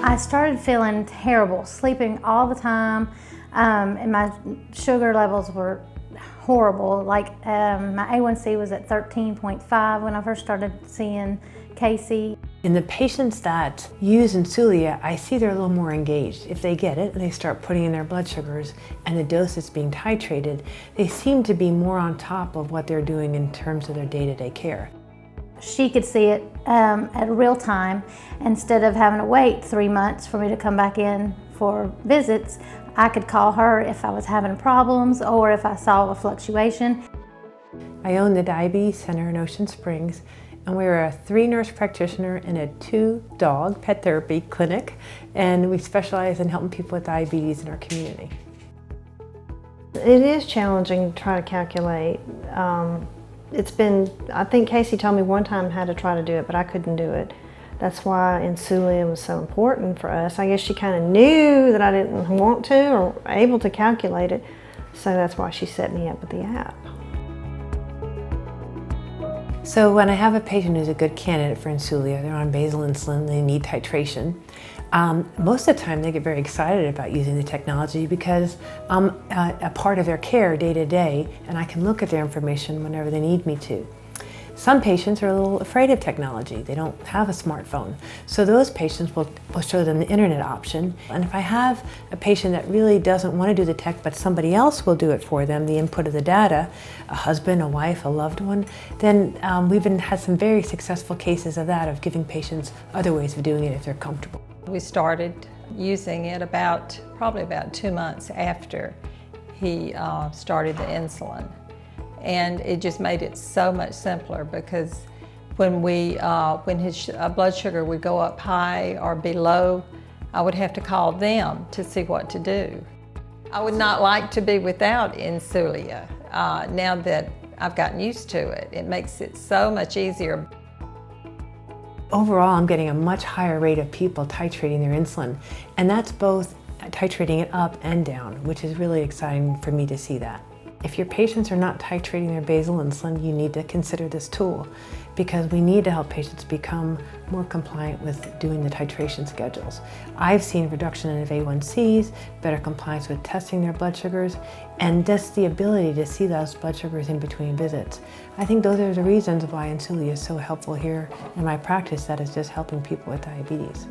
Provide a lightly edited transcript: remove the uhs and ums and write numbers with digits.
I started feeling terrible, sleeping all the time, and my sugar levels were horrible. Like my A1C was at 13.5 when I first started seeing Casey. In the patients that use Insulia, I see they're a little more engaged. If they get it and they start putting in their blood sugars and the dose is being titrated, they seem to be more on top of what they're doing in terms of their day-to-day care. She could see it at real time. Instead of having to wait 3 months for me to come back in for visits, I could call her if I was having problems or if I saw a fluctuation. I own the Diabetes Center in Ocean Springs, and we're a 3-nurse practitioner and a 2-dog pet therapy clinic, and we specialize in helping people with diabetes in our community. It is challenging to try to calculate. I think Casey told me one time how to try to do it, but I couldn't do it. That's why Insulia was so important for us. I guess she kind of knew that I didn't want to or able to calculate it, so that's why she set me up with the app. So when I have a patient who's a good candidate for Insulia, they're on basal insulin, they need titration, most of the time they get very excited about using the technology because I'm a part of their care day to day, and I can look at their information whenever they need me to. Some patients are a little afraid of technology. They don't have a smartphone. So those patients will show them the internet option. And if I have a patient that really doesn't want to do the tech, but somebody else will do it for them, the input of the data, a husband, a wife, a loved one, then we've had some very successful cases of that, of giving patients other ways of doing it if they're comfortable. We started using it probably about 2 months after he started the insulin. And it just made it so much simpler because when his blood sugar would go up high or below, I would have to call them to see what to do. I would not like to be without Insulia. Now that I've gotten used to it, it makes it so much easier. Overall, I'm getting a much higher rate of people titrating their insulin, and that's both titrating it up and down, which is really exciting for me to see that. If your patients are not titrating their basal insulin, you need to consider this tool because we need to help patients become more compliant with doing the titration schedules. I've seen reduction in A1Cs, better compliance with testing their blood sugars, and just the ability to see those blood sugars in between visits. I think those are the reasons why Insulia is so helpful here in my practice, that is just helping people with diabetes.